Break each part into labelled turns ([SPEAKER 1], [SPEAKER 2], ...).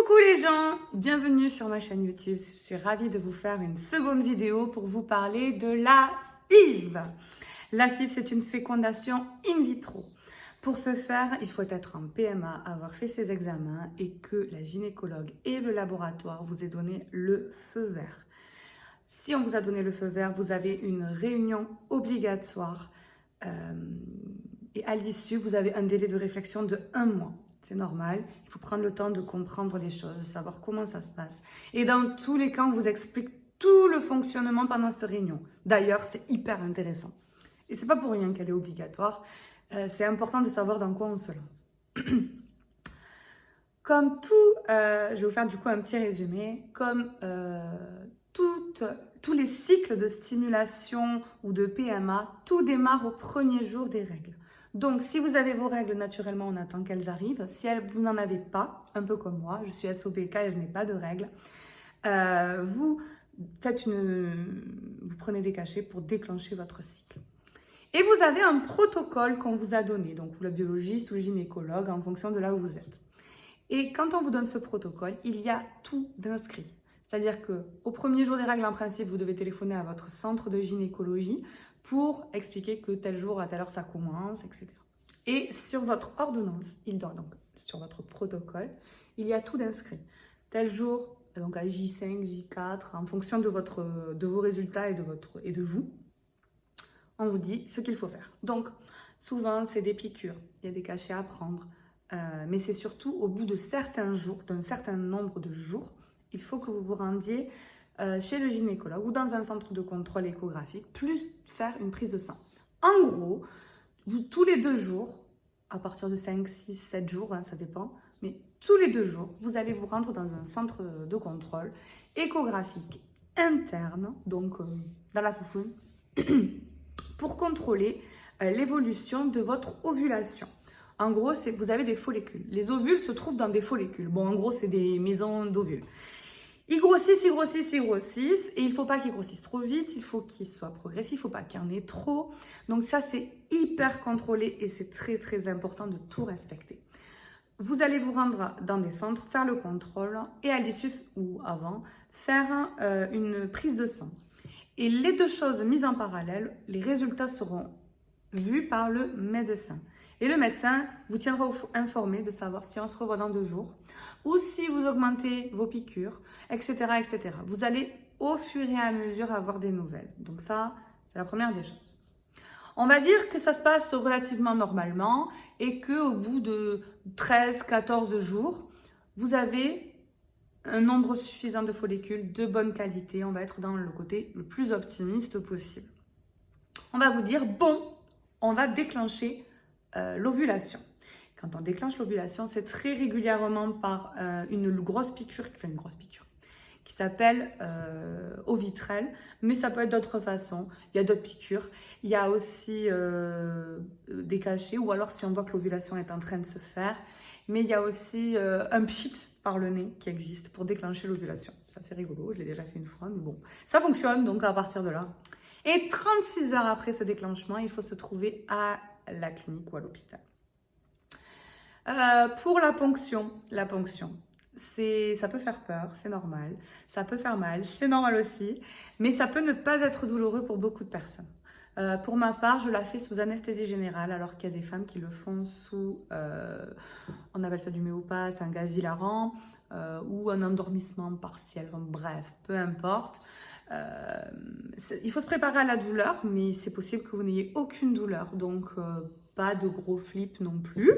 [SPEAKER 1] Coucou les gens, bienvenue sur ma chaîne YouTube. Je suis ravie de vous faire une seconde vidéo pour vous parler de la FIV. La FIV, c'est une fécondation in vitro. Pour ce faire, il faut être en PMA, avoir fait ses examens et que la gynécologue et le laboratoire vous aient donné le feu vert. Si on vous a donné le feu vert, vous avez une réunion obligatoire et à l'issue, vous avez un délai de réflexion de 1 mois. C'est normal, il faut prendre le temps de comprendre les choses, de savoir comment ça se passe. Et dans tous les cas, on vous explique tout le fonctionnement pendant cette réunion. D'ailleurs, c'est hyper intéressant. Et c'est pas pour rien qu'elle est obligatoire. C'est important de savoir dans quoi on se lance. Comme tout, je vais vous faire du coup un petit résumé. Comme tous les cycles de stimulation ou de PMA, tout démarre au premier jour des règles. Donc, si vous avez vos règles, naturellement, on attend qu'elles arrivent. Si vous n'en avez pas, un peu comme moi, je suis SOPK et je n'ai pas de règles, vous prenez des cachets pour déclencher votre cycle. Et vous avez un protocole qu'on vous a donné, donc le biologiste ou le gynécologue, en fonction de là où vous êtes. Et quand on vous donne ce protocole, il y a tout d'inscrit. C'est-à-dire qu'au premier jour des règles, en principe, vous devez téléphoner à votre centre de gynécologie pour expliquer que tel jour à telle heure ça commence, etc. Et sur votre ordonnance, donc sur votre protocole, il y a tout d'inscrit. Tel jour, donc à J5, J4, en fonction de vos résultats et de vous, on vous dit ce qu'il faut faire. Donc, souvent, c'est des piqûres, il y a des cachets à prendre, mais c'est surtout au bout de certains jours, d'un certain nombre de jours, il faut que vous vous rendiez chez le gynécologue ou dans un centre de contrôle échographique, plus faire une prise de sang. En gros, tous les 2 jours, à partir de 5, 6, 7 jours, hein, ça dépend, mais tous les 2 jours, vous allez vous rendre dans un centre de contrôle échographique interne, donc dans la foufoune, pour contrôler l'évolution de votre ovulation. En gros, vous avez des follicules. Les ovules se trouvent dans des follicules. Bon, en gros, c'est des maisons d'ovules. Ils grossissent, ils grossissent, ils grossissent. Et il ne faut pas qu'ils grossissent trop vite. Il faut qu'ils soient progressifs. Il ne faut pas qu'il y en ait trop. Donc ça, c'est hyper contrôlé et c'est très, très important de tout respecter. Vous allez vous rendre dans des centres, faire le contrôle et à l'issue ou avant, faire une prise de sang. Et les 2 choses mises en parallèle, les résultats seront vus par le médecin. Et le médecin vous tiendra informé de savoir si on se revoit dans 2 jours ou si vous augmentez vos piqûres, etc., etc. Vous allez au fur et à mesure avoir des nouvelles. Donc ça, c'est la première des choses. On va dire que ça se passe relativement normalement et qu'au bout de 13-14 jours, vous avez un nombre suffisant de follicules de bonne qualité. On va être dans le côté le plus optimiste possible. On va vous dire, bon, on va déclencher l'ovulation. Quand on déclenche l'ovulation, c'est très régulièrement par une grosse piqûre qui s'appelle ovitrelle, mais ça peut être d'autres façons. Il y a d'autres piqûres. Il y a aussi des cachets, ou alors si on voit que l'ovulation est en train de se faire. Mais il y a aussi un pchit par le nez qui existe pour déclencher l'ovulation. Ça, c'est rigolo, je l'ai déjà fait une fois, mais bon, ça fonctionne donc à partir de là. Et 36 heures après ce déclenchement, il faut se trouver à la clinique ou à l'hôpital. Pour la ponction, ça peut faire peur, c'est normal. Ça peut faire mal, c'est normal aussi. Mais ça peut ne pas être douloureux pour beaucoup de personnes. Pour ma part, je la fais sous anesthésie générale, alors qu'il y a des femmes qui le font sous, on appelle ça du méopas, un gaz hilarant, ou un endormissement partiel. Enfin, bref, peu importe. Il faut se préparer à la douleur, mais c'est possible que vous n'ayez aucune douleur, donc pas de gros flips non plus.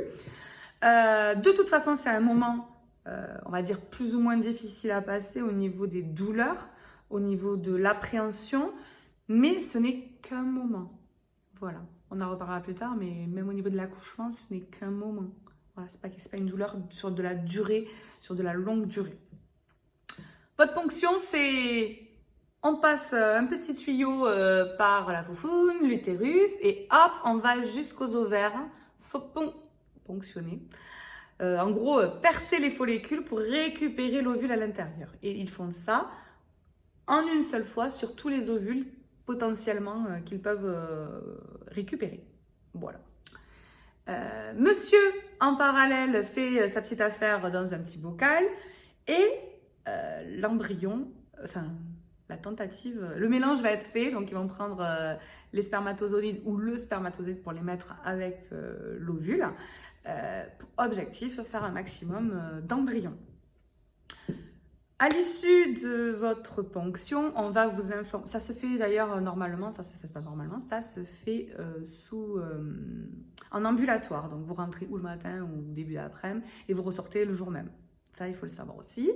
[SPEAKER 1] De toute façon, c'est un moment, on va dire, plus ou moins difficile à passer au niveau des douleurs, au niveau de l'appréhension, mais ce n'est qu'un moment. Voilà, on en reparlera plus tard, mais même au niveau de l'accouchement, ce n'est qu'un moment. Voilà, c'est pas une douleur sur de la durée, sur de la longue durée. Votre ponction, c'est... On passe un petit tuyau par la foufoune, l'utérus, et hop, on va jusqu'aux ovaires. Faut ponctionner. En gros, percer les follicules pour récupérer l'ovule à l'intérieur. Et ils font ça en une seule fois sur tous les ovules potentiellement qu'ils peuvent récupérer. Voilà. Monsieur, en parallèle, fait sa petite affaire dans un petit bocal Et l'embryon, enfin la tentative, le mélange va être fait, donc ils vont prendre les spermatozoïdes ou le spermatozoïde pour les mettre avec l'ovule. Objectif, faire un maximum d'embryons. À l'issue de votre ponction, on va vous informer. Ça se fait d'ailleurs normalement, ça se fait pas normalement, ça se fait en ambulatoire. Donc vous rentrez ou le matin ou au début d'après-midi et vous ressortez le jour même. Ça, il faut le savoir aussi.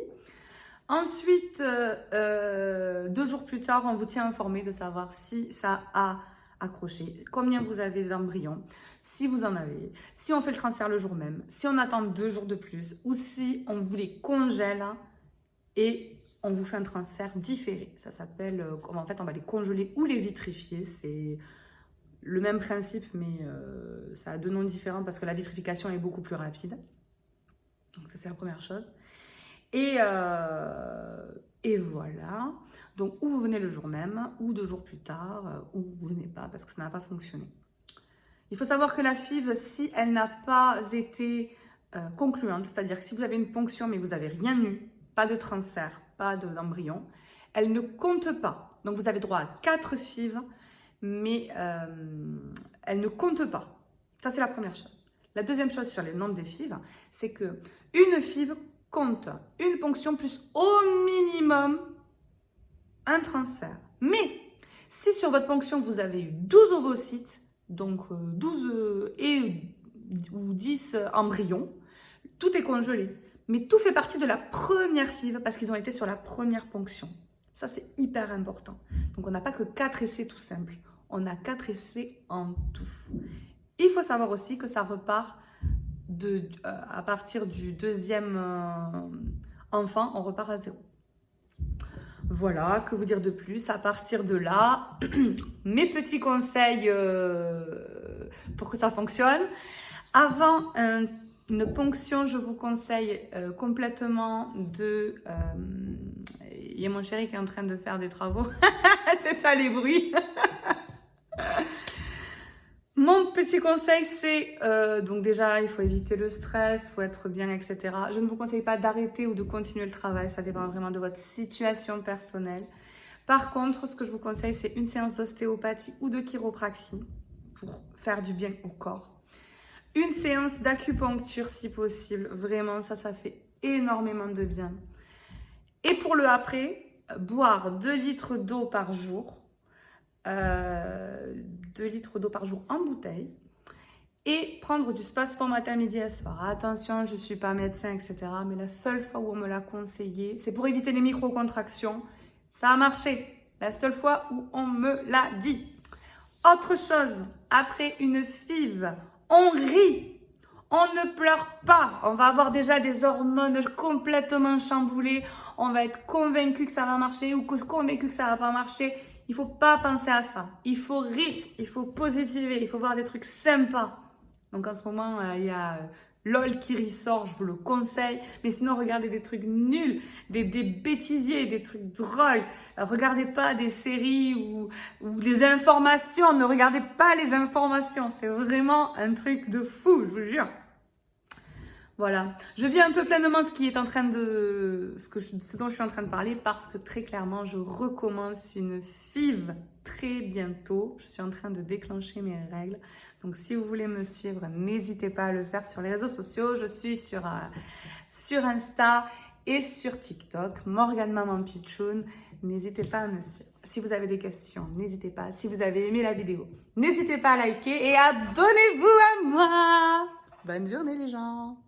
[SPEAKER 1] Ensuite, 2 jours plus tard, on vous tient informé de savoir si ça a accroché, combien vous avez d'embryons, si vous en avez, si on fait le transfert le jour même, si on attend 2 jours de plus ou si on vous les congèle et on vous fait un transfert différé. Ça s'appelle, en fait, on va les congeler ou les vitrifier. C'est le même principe, mais ça a 2 noms différents parce que la vitrification est beaucoup plus rapide. Donc ça, c'est la première chose. Et voilà. Donc, ou vous venez le jour même, ou 2 jours plus tard, ou vous venez pas parce que ça n'a pas fonctionné. Il faut savoir que la FIV, si elle n'a pas été concluante, c'est-à-dire que si vous avez une ponction mais vous n'avez rien eu, pas de transfert, pas d'embryon, elle ne compte pas. Donc, vous avez droit à 4 FIV, mais elle ne compte pas. Ça, c'est la première chose. La deuxième chose sur les nombres des FIV, c'est qu'une FIV compte une ponction plus au minimum un transfert. Mais si sur votre ponction, vous avez eu 12 ovocytes, donc 12 ou 10 embryons, tout est congelé. Mais tout fait partie de la première FIV parce qu'ils ont été sur la première ponction. Ça, c'est hyper important. Donc, on n'a pas que 4 essais tout simples. On a 4 essais en tout. Il faut savoir aussi que ça repart à partir du 2e enfant, on repart à 0. Voilà, que vous dire de plus? À partir de là, mes petits conseils pour que ça fonctionne. Avant une ponction, je vous conseille complètement de... Il y a mon chéri qui est en train de faire des travaux. C'est ça les bruits. Mon petit conseil, c'est donc déjà, il faut éviter le stress, il faut être bien, etc. Je ne vous conseille pas d'arrêter ou de continuer le travail, ça dépend vraiment de votre situation personnelle. Par contre, ce que je vous conseille, c'est une séance d'ostéopathie ou de chiropraxie pour faire du bien au corps. Une séance d'acupuncture si possible, vraiment, ça fait énormément de bien. Et pour le après, boire 2 litres d'eau par jour. 2 litres d'eau par jour en bouteille et prendre du spasfon matin, midi et soir. Attention, je ne suis pas médecin, etc. Mais la seule fois où on me l'a conseillé, c'est pour éviter les micro-contractions. Ça a marché. La seule fois où on me l'a dit. Autre chose, après une FIV, on rit. On ne pleure pas. On va avoir déjà des hormones complètement chamboulées. On va être convaincu que ça va marcher ou convaincu que ça ne va pas marcher. Il ne faut pas penser à ça. Il faut rire, il faut positiver, il faut voir des trucs sympas. Donc en ce moment, il y a LOL qui ressort, je vous le conseille. Mais sinon, regardez des trucs nuls, des bêtisiers, des trucs drôles. Regardez pas des séries ou des informations. Ne regardez pas les informations. C'est vraiment un truc de fou, je vous jure. Voilà, je vis un peu pleinement ce dont je suis en train de parler parce que très clairement, je recommence une FIV très bientôt. Je suis en train de déclencher mes règles. Donc, si vous voulez me suivre, n'hésitez pas à le faire sur les réseaux sociaux. Je suis sur Insta et sur TikTok, Morgane Maman Pitchoun. N'hésitez pas à me suivre. Si vous avez des questions, n'hésitez pas. Si vous avez aimé la vidéo, n'hésitez pas à liker et abonnez-vous à moi. Bonne journée les gens.